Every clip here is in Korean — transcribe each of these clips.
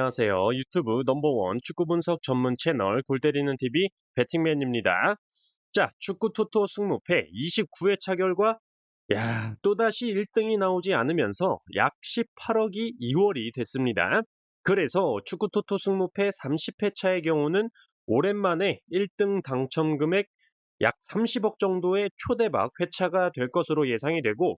안녕하세요. 유튜브 넘버원 축구 분석 전문 채널 골 때리는 TV 배팅맨입니다. 자, 축구 토토 승무패 29회차 결과 또다시 1등이 나오지 않으면서 약 18억이 2월이 됐습니다. 그래서 축구 토토 승무패 30회차의 경우는 오랜만에 1등 당첨 금액 약 30억 정도의 초대박 회차가 될 것으로 예상이 되고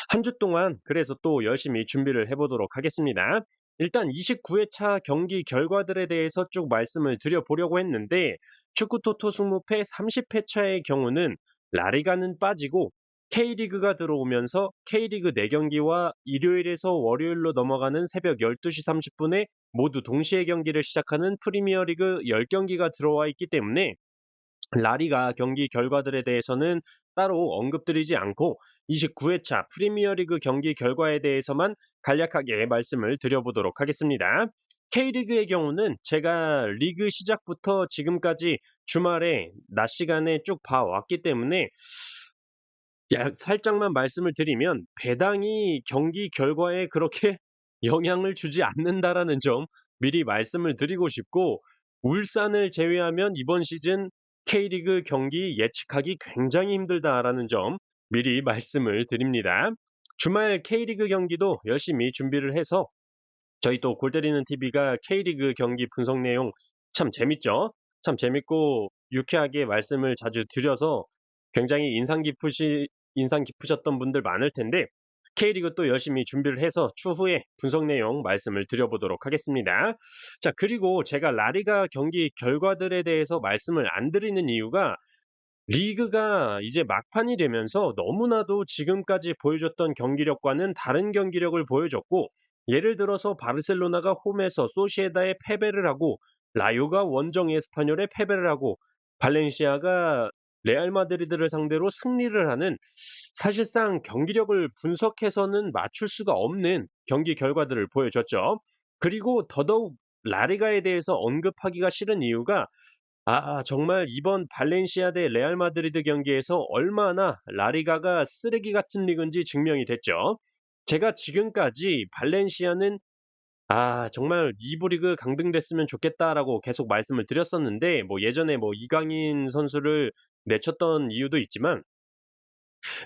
한 주 동안 그래서 또 열심히 준비를 해보도록 하겠습니다. 일단 29회차 경기 결과들에 대해서 쭉 말씀을 드려보려고 했는데 축구 토토 승무패 30회차의 경우는 라리가는 빠지고 K리그가 들어오면서 K리그 4경기와 일요일에서 월요일로 넘어가는 새벽 12시 30분에 모두 동시에 경기를 시작하는 프리미어리그 10경기가 들어와 있기 때문에 라리가 경기 결과들에 대해서는 따로 언급드리지 않고 29회차 프리미어리그 경기 결과에 대해서만 간략하게 말씀을 드려보도록 하겠습니다. K리그의 경우는 제가 리그 시작부터 지금까지 주말에 낮 시간에 쭉 봐왔기 때문에 살짝만 말씀을 드리면 배당이 경기 결과에 그렇게 영향을 주지 않는다라는 점 미리 말씀을 드리고 싶고, 울산을 제외하면 이번 시즌 K리그 경기 예측하기 굉장히 힘들다라는 점 미리 말씀을 드립니다. 주말 K리그 경기도 열심히 준비를 해서 저희 또 골 때리는 TV가 K리그 경기 분석 내용 참 재밌죠? 참 재밌고 유쾌하게 말씀을 자주 드려서 굉장히 인상 깊으셨던 분들 많을 텐데, K리그 또 열심히 준비를 해서 추후에 분석 내용 말씀을 드려보도록 하겠습니다. 자, 그리고 제가 라리가 경기 결과들에 대해서 말씀을 안 드리는 이유가 리그가 이제 막판이 되면서 너무나도 지금까지 보여줬던 경기력과는 다른 경기력을 보여줬고, 예를 들어서 바르셀로나가 홈에서 소시에다에 패배를 하고 라요가 원정 에스파뇰에 패배를 하고 발렌시아가 레알 마드리드를 상대로 승리를 하는, 사실상 경기력을 분석해서는 맞출 수가 없는 경기 결과들을 보여줬죠. 그리고 더더욱 라리가에 대해서 언급하기가 싫은 이유가 정말 이번 발렌시아 대 레알 마드리드 경기에서 얼마나 라리가가 쓰레기 같은 리그인지 증명이 됐죠. 제가 지금까지 발렌시아는 정말 2부 리그 강등됐으면 좋겠다라고 계속 말씀을 드렸었는데, 뭐 예전에 뭐 이강인 선수를 내쳤던 이유도 있지만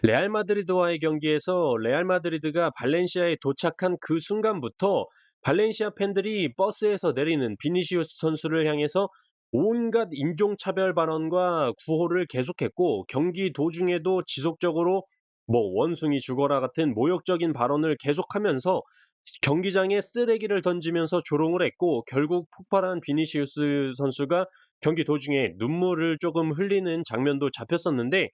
레알 마드리드와의 경기에서 레알 마드리드가 발렌시아에 도착한 그 순간부터 발렌시아 팬들이 버스에서 내리는 비니시우스 선수를 향해서 온갖 인종차별 발언과 구호를 계속했고, 경기 도중에도 지속적으로 뭐 원숭이 죽어라 같은 모욕적인 발언을 계속하면서 경기장에 쓰레기를 던지면서 조롱을 했고, 결국 폭발한 비니시우스 선수가 경기 도중에 눈물을 조금 흘리는 장면도 잡혔었는데,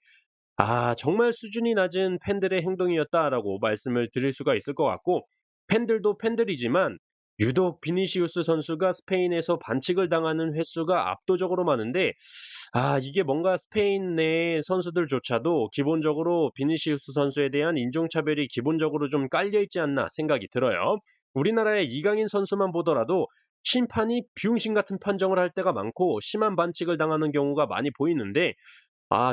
정말 수준이 낮은 팬들의 행동이었다라고 말씀을 드릴 수가 있을 것 같고, 팬들도 팬들이지만 유독 비니시우스 선수가 스페인에서 반칙을 당하는 횟수가 압도적으로 많은데, 이게 뭔가 스페인 내 선수들조차도 기본적으로 비니시우스 선수에 대한 인종차별이 기본적으로 좀 깔려 있지 않나 생각이 들어요. 우리나라의 이강인 선수만 보더라도 심판이 비용신 같은 판정을 할 때가 많고 심한 반칙을 당하는 경우가 많이 보이는데,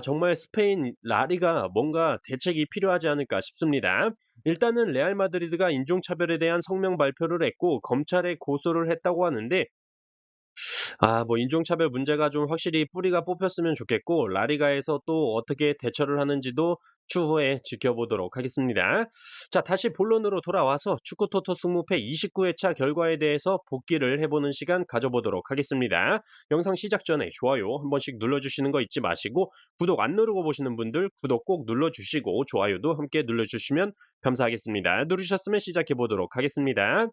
정말 스페인 라리가 뭔가 대책이 필요하지 않을까 싶습니다. 일단은 레알 마드리드가 인종차별에 대한 성명 발표를 했고 검찰에 고소를 했다고 하는데, 뭐 인종차별 문제가 좀 확실히 뿌리가 뽑혔으면 좋겠고, 라리가에서 또 어떻게 대처를 하는지도 추후에 지켜보도록 하겠습니다. 자, 다시 본론으로 돌아와서 축구 토토 승무패 29회차 결과에 대해서 복기를 해보는 시간 가져보도록 하겠습니다. 영상 시작 전에 좋아요 한 번씩 눌러주시는 거 잊지 마시고, 구독 안 누르고 보시는 분들 구독 꼭 눌러주시고 좋아요도 함께 눌러주시면 감사하겠습니다. 누르셨으면 시작해 보도록 하겠습니다.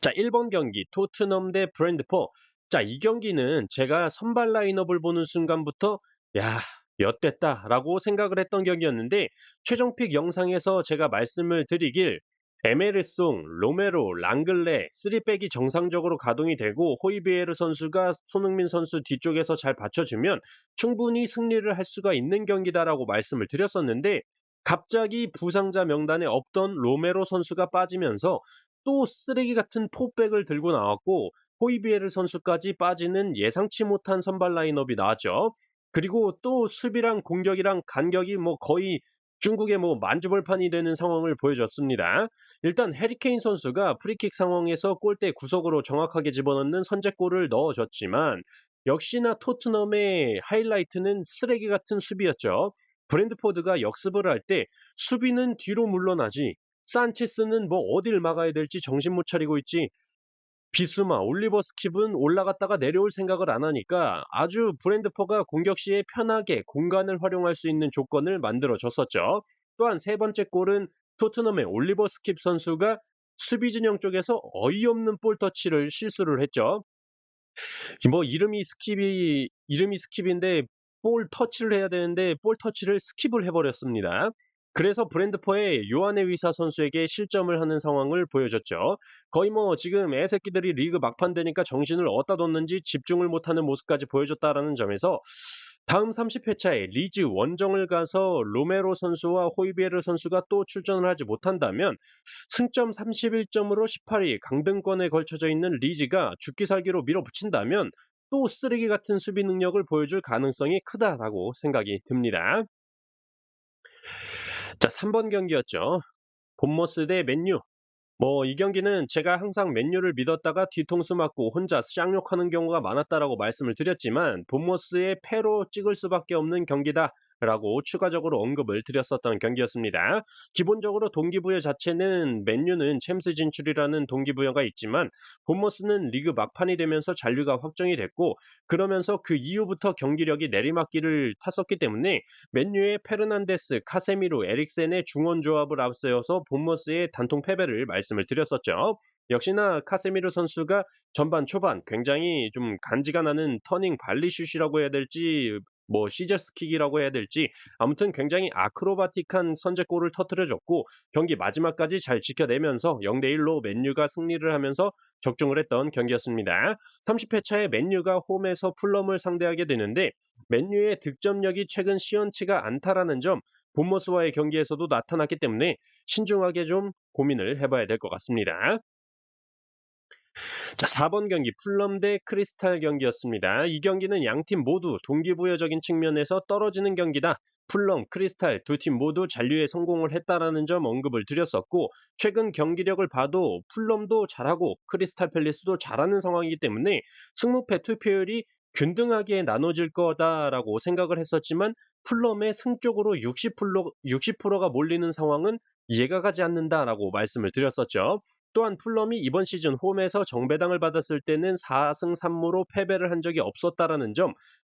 자, 1번 경기 토트넘 대 브랜드포. 자, 이 경기는 제가 선발 라인업을 보는 순간부터 엿됐다라고 생각을 했던 경기였는데, 최종 픽 영상에서 제가 말씀을 드리길 에메르송, 로메로, 랑글레 3백이 정상적으로 가동이 되고 호이비에르 선수가 손흥민 선수 뒤쪽에서 잘 받쳐주면 충분히 승리를 할 수가 있는 경기다라고 말씀을 드렸었는데, 갑자기 부상자 명단에 없던 로메로 선수가 빠지면서 또 쓰레기 같은 포백을 들고 나왔고, 호이비에르 선수까지 빠지는 예상치 못한 선발 라인업이 나왔죠. 그리고 또 수비랑 공격이랑 간격이 뭐 거의 중국의 뭐 만주벌판이 되는 상황을 보여줬습니다. 일단 해리 케인 선수가 프리킥 상황에서 골대 구석으로 정확하게 집어넣는 선제골을 넣어줬지만 역시나 토트넘의 하이라이트는 쓰레기 같은 수비였죠. 브랜드포드가 역습을 할 때 수비는 뒤로 물러나지 산체스는 뭐 어딜 막아야 될지 정신 못 차리고 있지 비수마, 올리버 스킵은 올라갔다가 내려올 생각을 안 하니까 아주 브랜드포가 공격 시에 편하게 공간을 활용할 수 있는 조건을 만들어 줬었죠. 또한 세 번째 골은 토트넘의 올리버 스킵 선수가 수비 진영 쪽에서 어이없는 볼 터치를 실수를 했죠. 뭐 이름이 스킵인데 볼 터치를 해야 되는데 볼 터치를 스킵을 해 버렸습니다. 그래서 브랜드포의 요하네 위사 선수에게 실점을 하는 상황을 보여줬죠. 거의 뭐 지금 애새끼들이 리그 막판 되니까 정신을 어디다 뒀는지 집중을 못하는 모습까지 보여줬다라는 점에서 다음 30회차에 리즈 원정을 가서 로메로 선수와 호이비에르 선수가 또 출전을 하지 못한다면 승점 31점으로 18위 강등권에 걸쳐져 있는 리즈가 죽기 살기로 밀어붙인다면 또 쓰레기 같은 수비 능력을 보여줄 가능성이 크다라고 생각이 듭니다. 자, 3번 경기였죠. 본머스 대 맨유. 뭐 이 경기는 제가 항상 맨유를 믿었다가 뒤통수 맞고 혼자 쌍욕하는 경우가 많았다라고 말씀을 드렸지만 본머스의 패로 찍을 수밖에 없는 경기다라고 추가적으로 언급을 드렸었던 경기였습니다. 기본적으로 동기부여 자체는 맨유는 챔스 진출이라는 동기부여가 있지만 본머스는 리그 막판이 되면서 잔류가 확정이 됐고 그러면서 그 이후부터 경기력이 내리막길을 탔었기 때문에 맨유의 페르난데스, 카세미로, 에릭센의 중원 조합을 앞세워서 본머스의 단통 패배를 말씀을 드렸었죠. 역시나 카세미로 선수가 전반 초반 굉장히 좀 간지가 나는 터닝 발리슛이라고 해야 될지 뭐 시저스킥이라고 해야 될지 아무튼 굉장히 아크로바틱한 선제골을 터뜨려줬고 경기 마지막까지 잘 지켜내면서 0대1로 맨유가 승리를 하면서 적중을 했던 경기였습니다. 30회차에 맨유가 홈에서 풀럼을 상대하게 되는데 맨유의 득점력이 최근 시원치가 않다라는 점 본머스와의 경기에서도 나타났기 때문에 신중하게 좀 고민을 해봐야 될 것 같습니다. 자, 4번 경기 풀럼 대 크리스탈 경기였습니다. 이 경기는 양팀 모두 동기부여적인 측면에서 떨어지는 경기다. 풀럼, 크리스탈 두 팀 모두 잔류에 성공을 했다라는 점 언급을 드렸었고 최근 경기력을 봐도 풀럼도 잘하고 크리스탈 팰리스도 잘하는 상황이기 때문에 승무패 투표율이 균등하게 나눠질 거다라고 생각을 했었지만 풀럼의 승 쪽으로 60%가 몰리는 상황은 이해가 가지 않는다라고 말씀을 드렸었죠. 또한 풀럼이 이번 시즌 홈에서 정배당을 받았을 때는 4승 3무로 패배를 한 적이 없었다라는 점,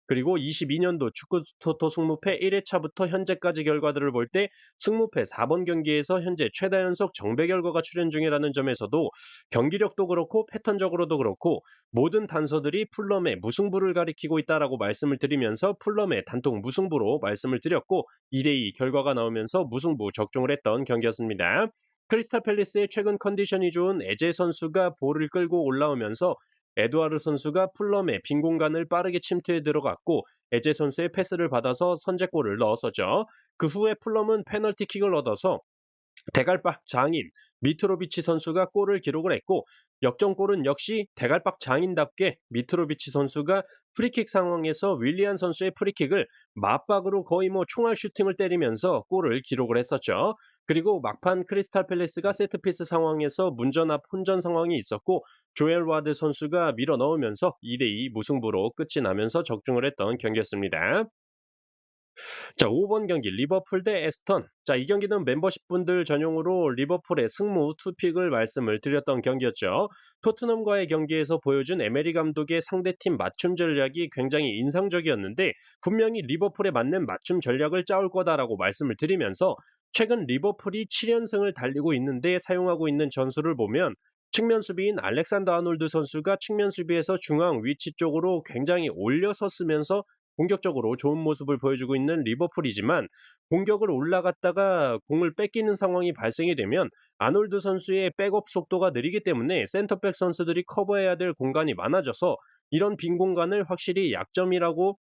그리고 22년도 축구 토토 승무패 1회차부터 현재까지 결과들을 볼 때 승무패 4번 경기에서 현재 최다 연속 정배 결과가 출현 중이라는 점에서도 경기력도 그렇고 패턴적으로도 그렇고 모든 단서들이 풀럼의 무승부를 가리키고 있다라고 말씀을 드리면서 풀럼의 단통 무승부로 말씀을 드렸고 2대2 결과가 나오면서 무승부 적중을 했던 경기였습니다. 크리스탈 팰리스의 최근 컨디션이 좋은 에제 선수가 볼을 끌고 올라오면서 에드와르 선수가 풀럼의 빈 공간을 빠르게 침투해 들어갔고 에제 선수의 패스를 받아서 선제골을 넣었었죠. 그 후에 풀럼은 페널티킥을 얻어서 대갈박 장인 미트로비치 선수가 골을 기록을 했고 역전골은 역시 대갈박 장인답게 미트로비치 선수가 프리킥 상황에서 윌리안 선수의 프리킥을 맞박으로 거의 뭐 총알 슈팅을 때리면서 골을 기록을 했었죠. 그리고 막판 크리스탈 팰리스가 세트피스 상황에서 문전 앞 혼전 상황이 있었고 조엘 와드 선수가 밀어 넣으면서 2대2 무승부로 끝이 나면서 적중을 했던 경기였습니다. 자, 5번 경기 리버풀 대 에스턴. 자, 이 경기는 멤버십 분들 전용으로 리버풀의 승무 투픽을 말씀을 드렸던 경기였죠. 토트넘과의 경기에서 보여준 에메리 감독의 상대팀 맞춤 전략이 굉장히 인상적이었는데 분명히 리버풀에 맞는 맞춤 전략을 짜올 거다라고 말씀을 드리면서 최근 리버풀이 7연승을 달리고 있는데 사용하고 있는 전술을 보면 측면 수비인 알렉산더 아놀드 선수가 측면 수비에서 중앙 위치 쪽으로 굉장히 올려섰으면서 공격적으로 좋은 모습을 보여주고 있는 리버풀이지만 공격을 올라갔다가 공을 뺏기는 상황이 발생이 되면 아놀드 선수의 백업 속도가 느리기 때문에 센터백 선수들이 커버해야 될 공간이 많아져서 이런 빈 공간을 확실히 약점이라고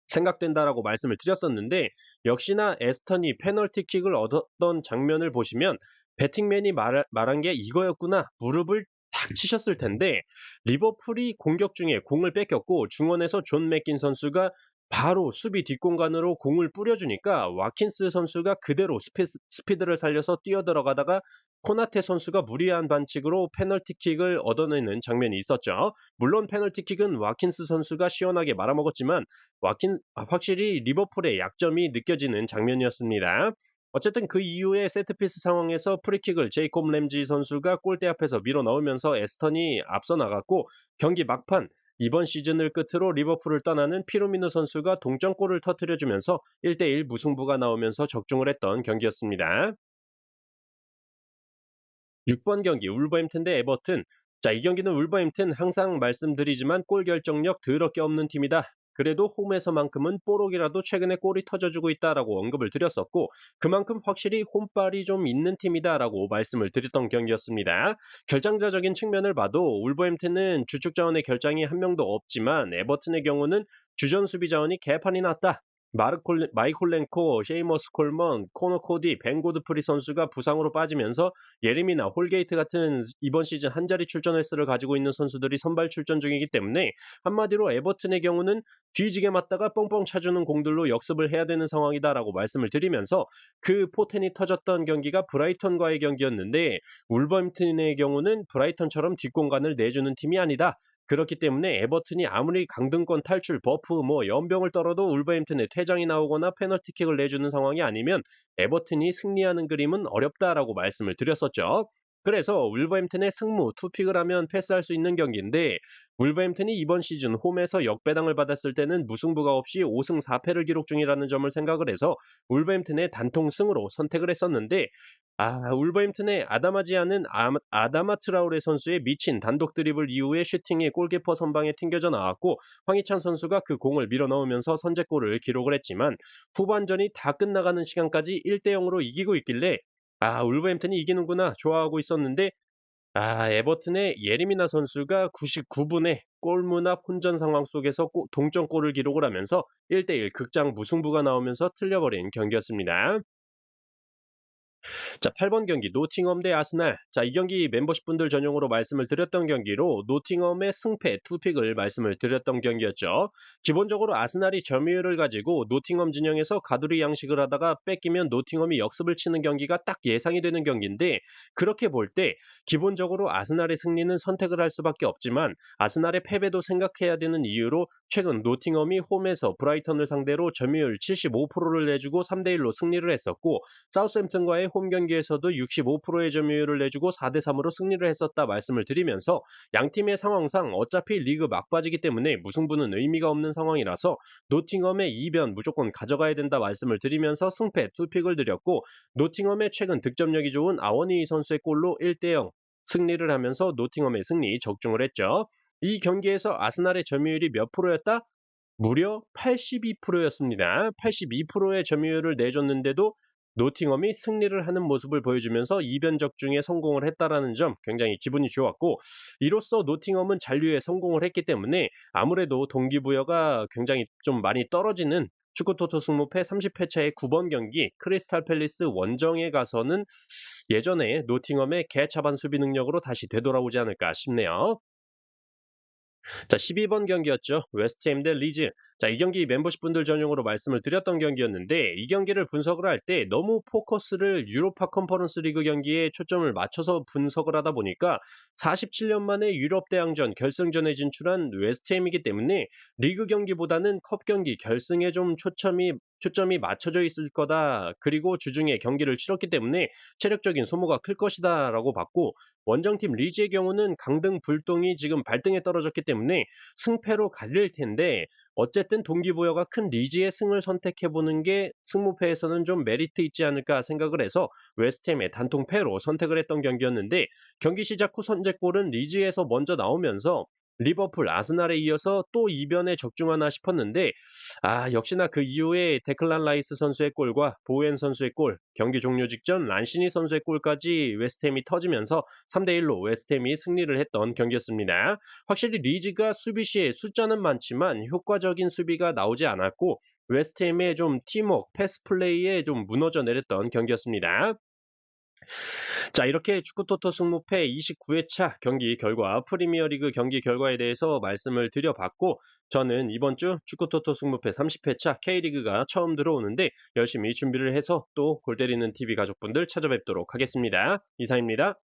생각된다라고 말씀을 드렸었는데 역시나 에스턴이 페널티킥을 얻었던 장면을 보시면 배팅맨이 말한 게 이거였구나 무릎을 탁 치셨을 텐데 리버풀이 공격 중에 공을 뺏겼고 중원에서 존 맥긴 선수가 바로 수비 뒷공간으로 공을 뿌려주니까 와킨스 선수가 그대로 스피드를 살려서 뛰어들어가다가 코나테 선수가 무리한 반칙으로 페널티킥을 얻어내는 장면이 있었죠. 물론 페널티킥은 와킨스 선수가 시원하게 말아먹었지만 확실히 리버풀의 약점이 느껴지는 장면이었습니다. 어쨌든 그 이후에 세트피스 상황에서 프리킥을 제이콥 램지 선수가 골대 앞에서 밀어 넣으면서 에스턴이 앞서 나갔고, 경기 막판 이번 시즌을 끝으로 리버풀을 떠나는 피르미누 선수가 동점골을 터뜨려주면서 1대1 무승부가 나오면서 적중을 했던 경기였습니다. 6번 경기 울버햄튼 대 에버튼. 자, 이 경기는 울버햄튼 항상 말씀드리지만 골 결정력 더럽게 없는 팀이다. 그래도 홈에서만큼은 뽀록이라도 최근에 골이 터져주고 있다라고 언급을 드렸었고, 그만큼 확실히 홈발이 좀 있는 팀이다라고 말씀을 드렸던 경기였습니다. 결정자적인 측면을 봐도 울버햄튼은 주축 자원의 결장이 한 명도 없지만 에버튼의 경우는 주전 수비 자원이 개판이 났다. 마이콜렌코, 셰이머스 콜먼, 코너 코디, 벤 고드프리 선수가 부상으로 빠지면서 예림이나 홀게이트 같은 이번 시즌 한 자리 출전 횟수를 가지고 있는 선수들이 선발 출전 중이기 때문에, 한마디로 에버튼의 경우는 뒤지게 맞다가 뻥뻥 차주는 공들로 역습을 해야 되는 상황이다라고 말씀을 드리면서, 그 포텐이 터졌던 경기가 브라이턴과의 경기였는데, 울버햄튼의 경우는 브라이턴처럼 뒷공간을 내주는 팀이 아니다. 그렇기 때문에 에버튼이 아무리 강등권 탈출, 버프, 연병을 떨어도 울버햄튼에 퇴장이 나오거나 페널티킥을 내주는 상황이 아니면 에버튼이 승리하는 그림은 어렵다라고 말씀을 드렸었죠. 그래서 울버햄튼의 승무, 투픽을 하면 패스할 수 있는 경기인데, 울버햄튼이 이번 시즌 홈에서 역배당을 받았을 때는 무승부가 없이 5승 4패를 기록 중이라는 점을 생각을 해서 울버햄튼의 단통승으로 선택을 했었는데, 울버햄튼의 아다마지아는 아다마 트라우레 선수의 미친 단독 드리블 이후에 슈팅이 골키퍼 선방에 튕겨져 나왔고, 황희찬 선수가 그 공을 밀어넣으면서 선제골을 기록을 했지만, 후반전이 다 끝나가는 시간까지 1대0으로 이기고 있길래 울버햄튼이 이기는구나 좋아하고 있었는데, 에버튼의 예리미나 선수가 99분에 골문 앞 혼전 상황 속에서 동점골을 기록을 하면서 1대1 극장 무승부가 나오면서 틀려버린 경기였습니다. 자, 8번 경기 노팅엄 대 아스날. 자, 이 경기 멤버십 분들 전용으로 말씀을 드렸던 경기로 노팅엄의 승패 투픽을 말씀을 드렸던 경기였죠. 기본적으로 아스날이 점유율을 가지고 노팅엄 진영에서 가두리 양식을 하다가 뺏기면 노팅엄이 역습을 치는 경기가 딱 예상이 되는 경기인데, 그렇게 볼 때 기본적으로 아스날의 승리는 선택을 할 수밖에 없지만 아스날의 패배도 생각해야 되는 이유로, 최근 노팅엄이 홈에서 브라이턴을 상대로 점유율 75%를 내주고 3대1로 승리를 했었고, 사우스햄튼과의 홈 경기에서도 65%의 점유율을 내주고 4대3으로 승리를 했었다 말씀을 드리면서, 양팀의 상황상 어차피 리그 막바지기 때문에 무승부는 의미가 없는 상황이라서 노팅엄의 이변 무조건 가져가야 된다 말씀을 드리면서 승패 투픽을 드렸고, 노팅엄의 최근 득점력이 좋은 아워니 선수의 골로 1대0 승리를 하면서 노팅엄의 승리 적중을 했죠. 이 경기에서 아스날의 점유율이 몇 프로였다? 무려 82%였습니다. 82%의 점유율을 내줬는데도 노팅엄이 승리를 하는 모습을 보여주면서 이변 적중에 성공을 했다라는 점 굉장히 기분이 좋았고, 이로써 노팅엄은 잔류에 성공을 했기 때문에 아무래도 동기부여가 굉장히 좀 많이 떨어지는 축구토토 승무패 30회차의 9번 경기 크리스탈 팰리스 원정에 가서는 예전에 노팅엄의 개차반 수비 능력으로 다시 되돌아오지 않을까 싶네요. 자, 12번 경기였죠. 웨스트햄 대 리즈. 자, 이 경기 멤버십 분들 전용으로 말씀을 드렸던 경기였는데, 이 경기를 분석을 할 때 너무 포커스를 유로파 컨퍼런스 리그 경기에 초점을 맞춰서 분석을 하다 보니까 47년 만에 유럽 대항전 결승전에 진출한 웨스트햄이기 때문에 리그 경기보다는 컵 경기 결승에 좀 초점이 맞춰져 있을 거다. 그리고 주중에 경기를 치렀기 때문에 체력적인 소모가 클 것이다라고 봤고, 원정팀 리즈의 경우는 강등 불똥이 지금 발등에 떨어졌기 때문에 승패로 갈릴 텐데, 어쨌든 동기부여가 큰 리즈의 승을 선택해보는 게 승무패에서는 좀 메리트 있지 않을까 생각을 해서 웨스트햄의 단통패로 선택을 했던 경기였는데, 경기 시작 후 선제골은 리즈에서 먼저 나오면서 리버풀, 아스날에 이어서 또 이변에 적중하나 싶었는데, 역시나 그 이후에 데클란 라이스 선수의 골과 보웬 선수의 골, 경기 종료 직전 란시니 선수의 골까지 웨스트햄이 터지면서 3대1로 웨스트햄이 승리를 했던 경기였습니다. 확실히 리즈가 수비 시에 숫자는 많지만 효과적인 수비가 나오지 않았고, 웨스트햄의 좀 팀워크, 패스 플레이에 좀 무너져 내렸던 경기였습니다. 자, 이렇게 축구토토 승무패 29회차 경기 결과, 프리미어리그 경기 결과에 대해서 말씀을 드려봤고, 저는 이번 주 축구토토 승무패 30회차 K리그가 처음 들어오는데 열심히 준비를 해서 또 골 때리는 TV 가족분들 찾아뵙도록 하겠습니다. 이상입니다.